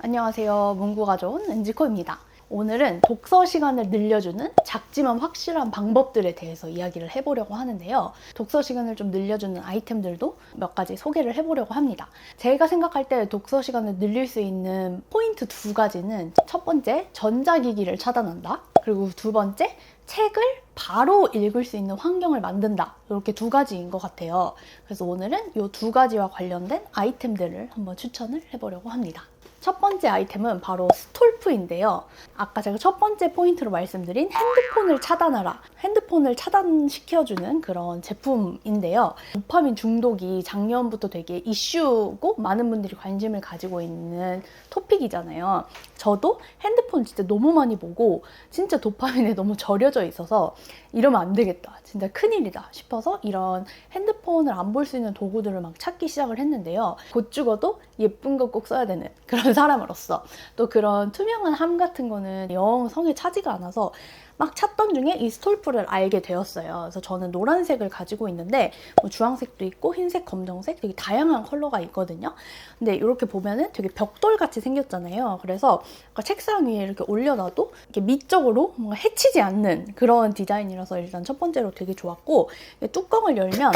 안녕하세요. 문구가 좋은 은지코입니다. 오늘은 독서 시간을 늘려주는 작지만 확실한 방법들에 대해서 이야기를 해보려고 하는데요. 독서 시간을 좀 늘려주는 아이템들도 몇 가지 소개를 해보려고 합니다. 제가 생각할 때 독서 시간을 늘릴 수 있는 포인트 두 가지는 첫 번째, 전자기기를 차단한다. 그리고 두 번째, 책을 바로 읽을 수 있는 환경을 만든다. 이렇게 두 가지인 것 같아요. 그래서 오늘은 이 두 가지와 관련된 아이템들을 한번 추천을 해보려고 합니다. 첫 번째 아이템은 바로 스톨프인데요. 아까 제가 첫 번째 포인트로 말씀드린 핸드폰을 차단하라. 핸드폰을 차단시켜주는 그런 제품인데요. 도파민 중독이 작년부터 되게 이슈고 많은 분들이 관심을 가지고 있는 토픽이잖아요. 저도 핸드폰 진짜 너무 많이 보고 진짜 도파민에 너무 절여져 있어서 이러면 안 되겠다. 진짜 큰일이다 싶어서 이런 핸드폰을 안 볼 수 있는 도구들을 막 찾기 시작을 했는데요. 곧 죽어도 예쁜 거 꼭 써야 되는 그런 사람으로서 또 그런 투명한 함 같은 거는 영 성에 차지가 않아서 막 찾던 중에 이 스톨프를 알게 되었어요. 그래서 저는 노란색을 가지고 있는데 뭐 주황색도 있고 흰색, 검정색 되게 다양한 컬러가 있거든요. 근데 이렇게 보면은 되게 벽돌같이 생겼잖아요. 그래서 책상 위에 이렇게 올려놔도 이렇게 미적으로 뭔가 해치지 않는 그런 디자인이라서 일단 첫 번째로 되게 좋았고, 뚜껑을 열면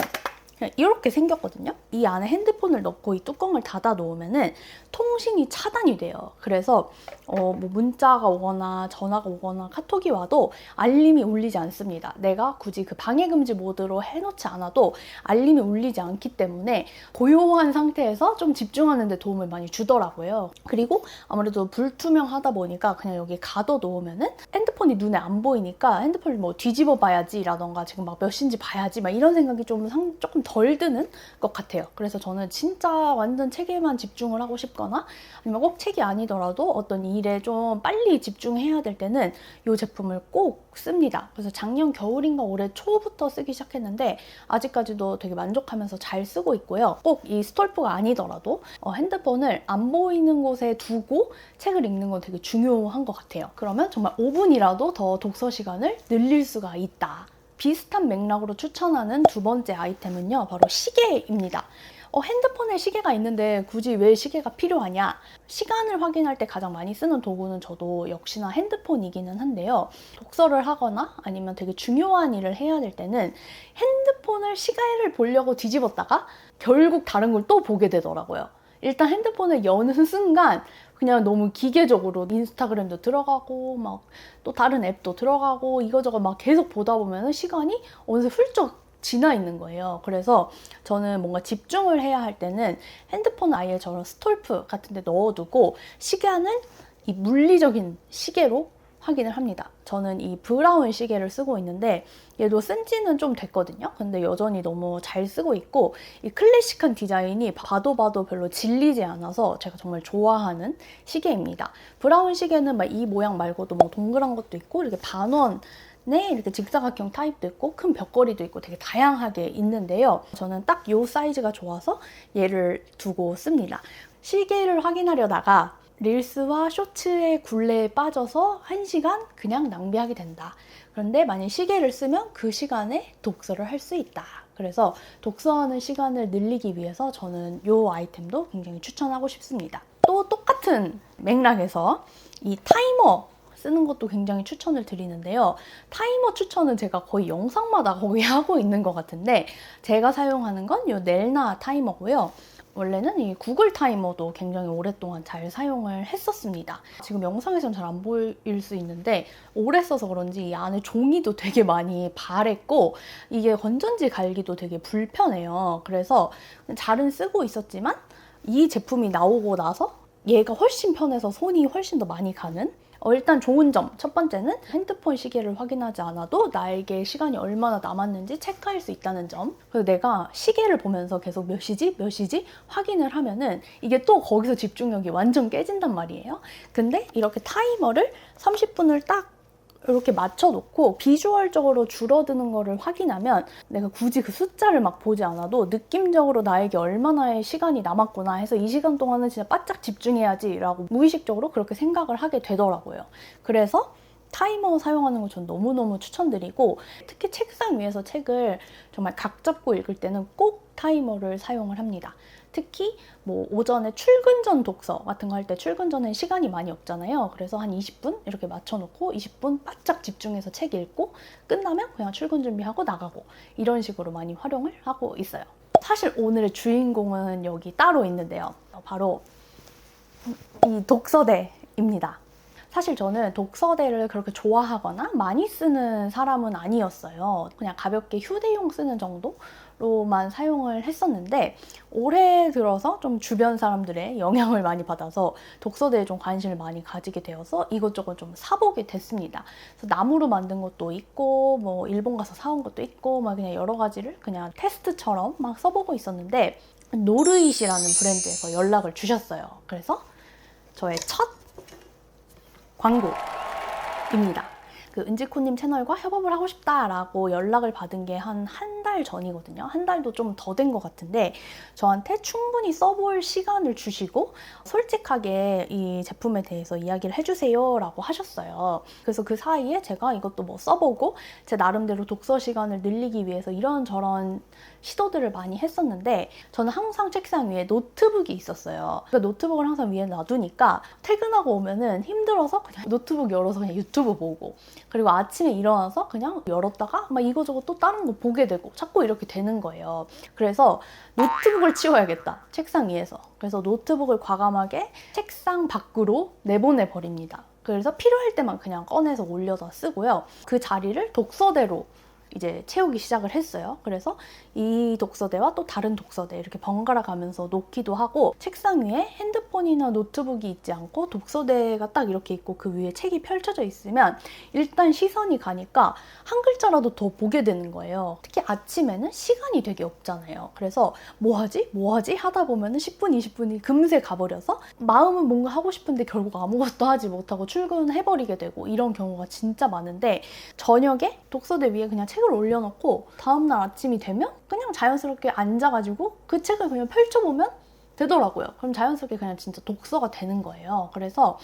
이렇게 생겼거든요. 이 안에 핸드폰을 넣고 이 뚜껑을 닫아 놓으면은 통신이 차단이 돼요. 그래서 뭐 문자가 오거나 전화가 오거나 카톡이 와도 알림이 울리지 않습니다. 내가 굳이 그 방해금지 모드로 해놓지 않아도 알림이 울리지 않기 때문에 고요한 상태에서 좀 집중하는 데 도움을 많이 주더라고요. 그리고 아무래도 불투명하다 보니까 그냥 여기 가둬 놓으면은 핸드폰이 눈에 안 보이니까 핸드폰을 뭐 뒤집어 봐야지 라던가 지금 막 몇 시인지 봐야지 막 이런 생각이 조금 덜 드는 것 같아요. 그래서 저는 진짜 완전 책에만 집중을 하고 싶거나 아니면 꼭 책이 아니더라도 어떤 일에 좀 빨리 집중해야 될 때는 이 제품을 꼭 씁니다. 그래서 작년 겨울인가 올해 초부터 쓰기 시작했는데 아직까지도 되게 만족하면서 잘 쓰고 있고요. 꼭 이 스톨프가 아니더라도 핸드폰을 안 보이는 곳에 두고 책을 읽는 건 되게 중요한 것 같아요. 그러면 정말 5분이라도 더 독서 시간을 늘릴 수가 있다. 비슷한 맥락으로 추천하는 두 번째 아이템은요, 바로 시계입니다. 핸드폰에 시계가 있는데 굳이 왜 시계가 필요하냐? 시간을 확인할 때 가장 많이 쓰는 도구는 저도 역시나 핸드폰이기는 한데요. 독서를 하거나 아니면 되게 중요한 일을 해야 될 때는 핸드폰을 시계를 보려고 뒤집었다가 결국 다른 걸 또 보게 되더라고요. 일단 핸드폰을 여는 순간 그냥 너무 기계적으로 인스타그램도 들어가고 막 또 다른 앱도 들어가고 이거저거 막 계속 보다 보면 시간이 어느새 훌쩍 지나 있는 거예요. 그래서 저는 뭔가 집중을 해야 할 때는 핸드폰 아예 저런 스톨프 같은 데 넣어두고 시간은 이 물리적인 시계로 확인을 합니다. 저는 이 브라운 시계를 쓰고 있는데 얘도 쓴 지는 좀 됐거든요. 근데 여전히 너무 잘 쓰고 있고 이 클래식한 디자인이 봐도 별로 질리지 않아서 제가 정말 좋아하는 시계입니다. 브라운 시계는 막 이 모양 말고도 뭐 동그란 것도 있고 이렇게 반원 이렇게 직사각형 타입도 있고 큰 벽걸이도 있고 되게 다양하게 있는데요. 저는 딱 이 사이즈가 좋아서 얘를 두고 씁니다. 시계를 확인하려다가 릴스와 쇼츠의 굴레에 빠져서 1시간 그냥 낭비하게 된다. 그런데 만약 시계를 쓰면 그 시간에 독서를 할 수 있다. 그래서 독서하는 시간을 늘리기 위해서 저는 이 아이템도 굉장히 추천하고 싶습니다. 또 똑같은 맥락에서 이 타이머 쓰는 것도 굉장히 추천을 드리는데요. 타이머 추천은 제가 거의 영상마다 거의 하고 있는 것 같은데 제가 사용하는 건 이 넬나 타이머고요. 원래는 이 구글 타이머도 굉장히 오랫동안 잘 사용을 했었습니다. 지금 영상에서는 잘 안 보일 수 있는데 오래 써서 그런지 이 안에 종이도 되게 많이 바랬고 이게 건전지 갈기도 되게 불편해요. 그래서 잘은 쓰고 있었지만 이 제품이 나오고 나서 얘가 훨씬 편해서 손이 훨씬 더 많이 가는 일단 좋은 점, 첫 번째는 핸드폰 시계를 확인하지 않아도 나에게 시간이 얼마나 남았는지 체크할 수 있다는 점. 그래서 내가 시계를 보면서 계속 몇 시지 확인을 하면은 이게 또 거기서 집중력이 완전 깨진단 말이에요. 근데 이렇게 타이머를 30분을 딱 이렇게 맞춰놓고 비주얼적으로 줄어드는 거를 확인하면 내가 굳이 그 숫자를 막 보지 않아도 느낌적으로 나에게 얼마나의 시간이 남았구나 해서 이 시간 동안은 진짜 바짝 집중해야지 라고 무의식적으로 그렇게 생각을 하게 되더라고요. 그래서 타이머 사용하는 거 전 너무너무 추천드리고, 특히 책상 위에서 책을 정말 각 잡고 읽을 때는 꼭 타이머를 사용을 합니다. 특히 뭐 오전에 출근 전 독서 같은 거 할 때, 출근 전에 시간이 많이 없잖아요. 그래서 한 20분 이렇게 맞춰놓고 20분 바짝 집중해서 책 읽고 끝나면 그냥 출근 준비하고 나가고, 이런 식으로 많이 활용을 하고 있어요. 사실 오늘의 주인공은 여기 따로 있는데요. 바로 이 독서대입니다. 사실 저는 독서대를 그렇게 좋아하거나 많이 쓰는 사람은 아니었어요. 그냥 가볍게 휴대용 쓰는 정도로만 사용을 했었는데, 올해 들어서 좀 주변 사람들의 영향을 많이 받아서 독서대에 좀 관심을 많이 가지게 되어서 이것저것 좀 사보게 됐습니다. 그래서 나무로 만든 것도 있고, 뭐 일본 가서 사온 것도 있고, 막 그냥 여러 가지를 그냥 테스트처럼 막 써보고 있었는데, 노르잇이라는 브랜드에서 연락을 주셨어요. 그래서 저의 첫 광고입니다. 그 은지코님 채널과 협업을 하고 싶다라고 연락을 받은 게 한 달 전이거든요. 한 달도 좀 더 된 것 같은데, 저한테 충분히 써볼 시간을 주시고 솔직하게 이 제품에 대해서 이야기를 해주세요 라고 하셨어요. 그래서 그 사이에 제가 이것도 뭐 써보고 제 나름대로 독서 시간을 늘리기 위해서 이런저런 시도들을 많이 했었는데, 저는 항상 책상 위에 노트북이 있었어요. 그러니까 노트북을 항상 위에 놔두니까 퇴근하고 오면은 힘들어서 그냥 노트북 열어서 그냥 유튜브 보고, 그리고 아침에 일어나서 그냥 열었다가 막 이거저거 또 다른 거 보게 되고 자꾸 이렇게 되는 거예요. 그래서 노트북을 치워야겠다, 책상 위에서. 그래서 노트북을 과감하게 책상 밖으로 내보내 버립니다. 그래서 필요할 때만 그냥 꺼내서 올려서 쓰고요. 그 자리를 독서대로 이제 채우기 시작을 했어요. 그래서 이 독서대와 또 다른 독서대 이렇게 번갈아 가면서 놓기도 하고, 책상 위에 핸드폰이나 노트북이 있지 않고 독서대가 딱 이렇게 있고 그 위에 책이 펼쳐져 있으면 일단 시선이 가니까 한 글자라도 더 보게 되는 거예요. 특히 아침에는 시간이 되게 없잖아요. 그래서 뭐 하지 하다 보면은 10분, 20분이 금세 가버려서 마음은 뭔가 하고 싶은데 결국 아무것도 하지 못하고 출근해버리게 되고, 이런 경우가 진짜 많은데, 저녁에 독서대 위에 그냥 책을 올려놓고 다음날 아침이 되면 그냥 자연스럽게 앉아가지고 그 책을 그냥 펼쳐보면 되더라고요. 그럼 자연스럽게 그냥 진짜 독서가 되는 거예요. 그래서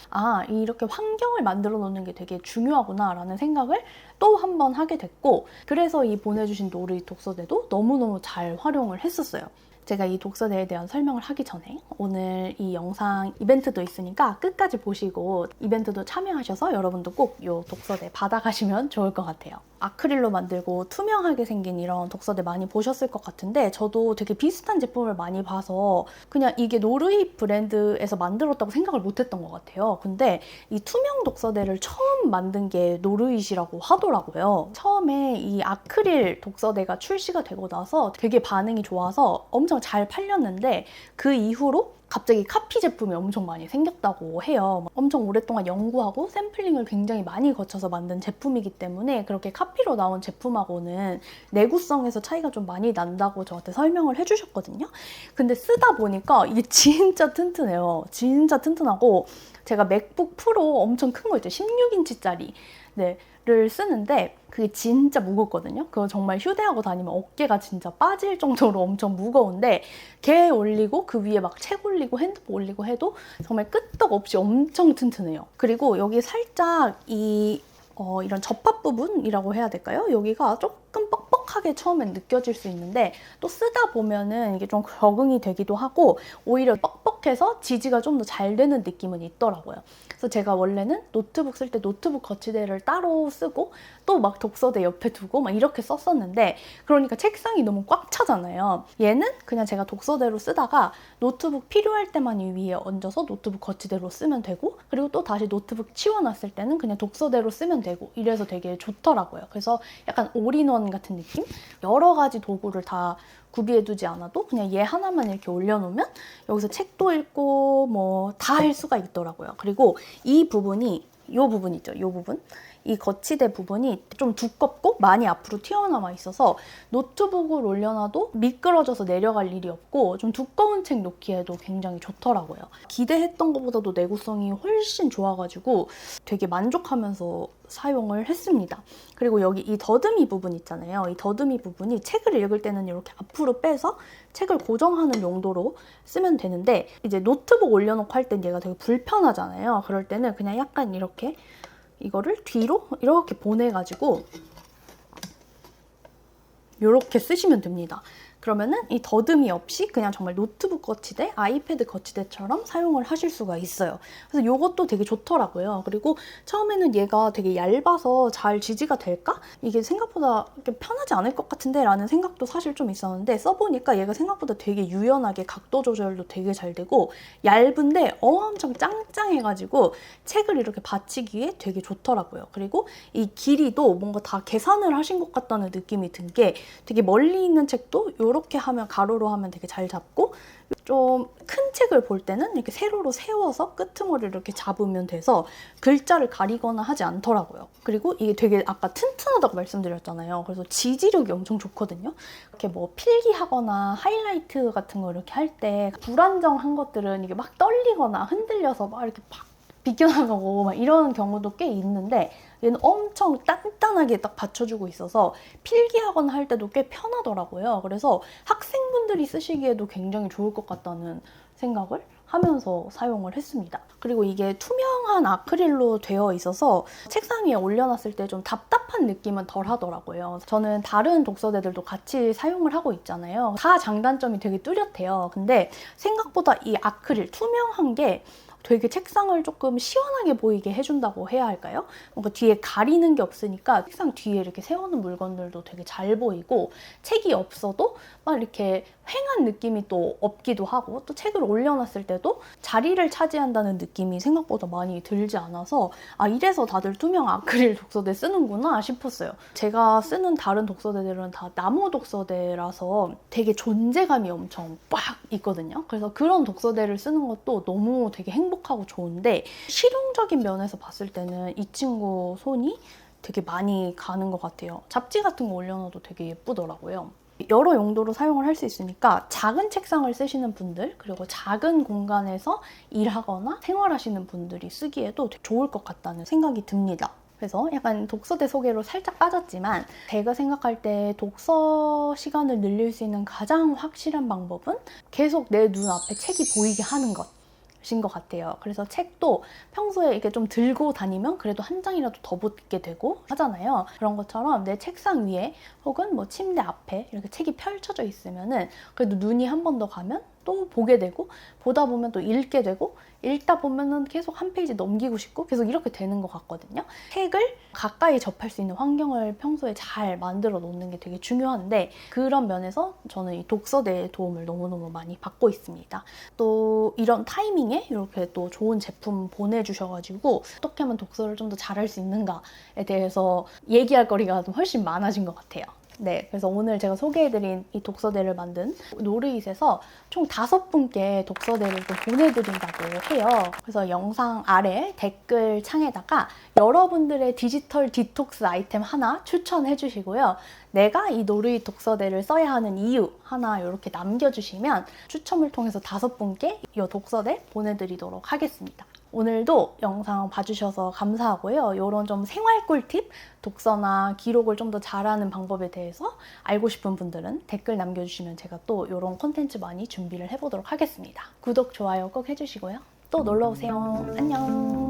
이렇게 환경을 만들어 놓는 게 되게 중요하구나 라는 생각을 또 한 번 하게 됐고, 그래서 이 보내주신 노르잇 독서대도 너무너무 잘 활용을 했었어요. 제가 이 독서대에 대한 설명을 하기 전에 오늘 이 영상 이벤트도 있으니까 끝까지 보시고 이벤트도 참여하셔서 여러분도 꼭 이 독서대 받아가시면 좋을 것 같아요. 아크릴로 만들고 투명하게 생긴 이런 독서대 많이 보셨을 것 같은데, 저도 되게 비슷한 제품을 많이 봐서 그냥 이게 노르잇 브랜드에서 만들었다고 생각을 못했던 것 같아요. 근데 이 투명 독서대를 처음 만든 게 노르잇이라고 하더라고요. 처음에 이 아크릴 독서대가 출시가 되고 나서 되게 반응이 좋아서 엄청 잘 팔렸는데, 그 이후로 갑자기 카피 제품이 엄청 많이 생겼다고 해요. 엄청 오랫동안 연구하고 샘플링을 굉장히 많이 거쳐서 만든 제품이기 때문에 그렇게 카피로 나온 제품하고는 내구성에서 차이가 좀 많이 난다고 저한테 설명을 해주셨거든요. 근데 쓰다 보니까 이게 진짜 튼튼해요. 진짜 튼튼하고, 제가 맥북 프로 엄청 큰 거 있죠. 16인치짜리. 를 쓰는데 그게 진짜 무겁거든요. 그거 정말 휴대하고 다니면 어깨가 진짜 빠질 정도로 엄청 무거운데, 걔 올리고 그 위에 막 책 올리고 핸드폰 올리고 해도 정말 끄떡없이 엄청 튼튼해요. 그리고 여기 살짝 이런 접합 부분이라고 해야 될까요? 여기가 조금 뻑뻑하게 처음엔 느껴질 수 있는데, 또 쓰다 보면은 이게 좀 적응이 되기도 하고 오히려 뻑뻑해서 지지가 좀 더 잘 되는 느낌은 있더라고요. 그래서 제가 원래는 노트북 쓸 때 노트북 거치대를 따로 쓰고 또 막 독서대 옆에 두고 막 이렇게 썼었는데, 그러니까 책상이 너무 꽉 차잖아요. 얘는 그냥 제가 독서대로 쓰다가 노트북 필요할 때만 이 위에 얹어서 노트북 거치대로 쓰면 되고, 그리고 또 다시 노트북 치워놨을 때는 그냥 독서대로 쓰면 되고, 이래서 되게 좋더라고요. 그래서 약간 올인원 같은 느낌? 여러 가지 도구를 다 구비해두지 않아도 그냥 얘 하나만 이렇게 올려놓으면 여기서 책도 읽고 뭐 다 할 수가 있더라고요. 그리고 이 부분이, 요 부분 있죠? 요 부분? 이 거치대 부분이 좀 두껍고 많이 앞으로 튀어나와 있어서 노트북을 올려놔도 미끄러져서 내려갈 일이 없고, 좀 두꺼운 책 놓기에도 굉장히 좋더라고요. 기대했던 것보다도 내구성이 훨씬 좋아가지고 되게 만족하면서 사용을 했습니다. 그리고 여기 이 더듬이 부분 있잖아요. 이 더듬이 부분이 책을 읽을 때는 이렇게 앞으로 빼서 책을 고정하는 용도로 쓰면 되는데, 이제 노트북 올려놓고 할 땐 얘가 되게 불편하잖아요. 그럴 때는 그냥 약간 이렇게 이거를 뒤로 이렇게 보내가지고 이렇게 쓰시면 됩니다. 그러면은 이 더듬이 없이 그냥 정말 노트북 거치대, 아이패드 거치대처럼 사용을 하실 수가 있어요. 그래서 이것도 되게 좋더라고요. 그리고 처음에는 얘가 되게 얇아서 잘 지지가 될까? 이게 생각보다 편하지 않을 것 같은데 라는 생각도 사실 좀 있었는데 써보니까 얘가 생각보다 되게 유연하게 각도 조절도 되게 잘 되고 얇은데 엄청 짱짱해가지고 책을 이렇게 받치기에 되게 좋더라고요. 그리고 이 길이도 뭔가 다 계산을 하신 것 같다는 느낌이 든 게 되게 멀리 있는 책도 이렇게 하면 가로로 하면 되게 잘 잡고 좀 큰 책을 볼 때는 이렇게 세로로 세워서 끄트머리를 이렇게 잡으면 돼서 글자를 가리거나 하지 않더라고요. 그리고 이게 되게 아까 튼튼하다고 말씀드렸잖아요. 그래서 지지력이 엄청 좋거든요. 이렇게 뭐 필기하거나 하이라이트 같은 거 이렇게 할 때 불안정한 것들은 이게 막 떨리거나 흔들려서 막 이렇게 팍 비껴나가고 막 이런 경우도 꽤 있는데 얘는 엄청 단단하게 딱 받쳐주고 있어서 필기하거나 할 때도 꽤 편하더라고요. 그래서 학생분들이 쓰시기에도 굉장히 좋을 것 같다는 생각을 하면서 사용을 했습니다. 그리고 이게 투명한 아크릴로 되어 있어서 책상 위에 올려놨을 때 좀 답답한 느낌은 덜 하더라고요. 저는 다른 독서대들도 같이 사용을 하고 있잖아요. 다 장단점이 되게 뚜렷해요. 근데 생각보다 이 아크릴 투명한 게 되게 책상을 조금 시원하게 보이게 해준다고 해야 할까요? 뭔가 뒤에 가리는 게 없으니까 책상 뒤에 이렇게 세우는 물건들도 되게 잘 보이고 책이 없어도 막 이렇게 휑한 느낌이 또 없기도 하고 또 책을 올려놨을 때도 자리를 차지한다는 느낌이 생각보다 많이 들지 않아서 아 이래서 다들 투명 아크릴 독서대 쓰는구나 싶었어요. 제가 쓰는 다른 독서대들은 다 나무 독서대라서 되게 존재감이 엄청 빡 있거든요. 그래서 그런 독서대를 쓰는 것도 너무 되게 행복하고 좋은데 실용적인 면에서 봤을 때는 이 친구 손이 되게 많이 가는 것 같아요. 잡지 같은 거 올려놔도 되게 예쁘더라고요. 여러 용도로 사용을 할 수 있으니까 작은 책상을 쓰시는 분들 그리고 작은 공간에서 일하거나 생활하시는 분들이 쓰기에도 되게 좋을 것 같다는 생각이 듭니다. 그래서 약간 독서대 소개로 살짝 빠졌지만 제가 생각할 때 독서 시간을 늘릴 수 있는 가장 확실한 방법은 계속 내 눈앞에 책이 보이게 하는 것. 신 것 같아요. 그래서 책도 평소에 이렇게 좀 들고 다니면 그래도 한 장이라도 더 붙게 되고 하잖아요. 그런 것처럼 내 책상 위에 혹은 뭐 침대 앞에 이렇게 책이 펼쳐져 있으면은 그래도 눈이 한 번 더 가면 또 보게 되고 보다 보면 또 읽게 되고 읽다 보면은 계속 한 페이지 넘기고 싶고 계속 이렇게 되는 것 같거든요. 책을 가까이 접할 수 있는 환경을 평소에 잘 만들어 놓는 게 되게 중요한데 그런 면에서 저는 이 독서대의 도움을 너무너무 많이 받고 있습니다. 또 이런 타이밍에 이렇게 또 좋은 제품 보내주셔가지고 어떻게 하면 독서를 좀 더 잘할 수 있는가에 대해서 얘기할 거리가 좀 훨씬 많아진 것 같아요. 네, 그래서 오늘 제가 소개해드린 이 독서대를 만든 노르잇에서 총 5분께 독서대를 또 보내드린다고 해요. 그래서 영상 아래 댓글 창에다가 여러분들의 디지털 디톡스 아이템 하나 추천해 주시고요. 내가 이 노르잇 독서대를 써야 하는 이유 하나 이렇게 남겨주시면 추첨을 통해서 5분께 이 독서대 보내드리도록 하겠습니다. 오늘도 영상 봐주셔서 감사하고요. 이런 좀 생활 꿀팁, 독서나 기록을 좀 더 잘하는 방법에 대해서 알고 싶은 분들은 댓글 남겨주시면 제가 또 이런 콘텐츠 많이 준비를 해보도록 하겠습니다. 구독, 좋아요 꼭 해주시고요. 또 놀러오세요. 안녕.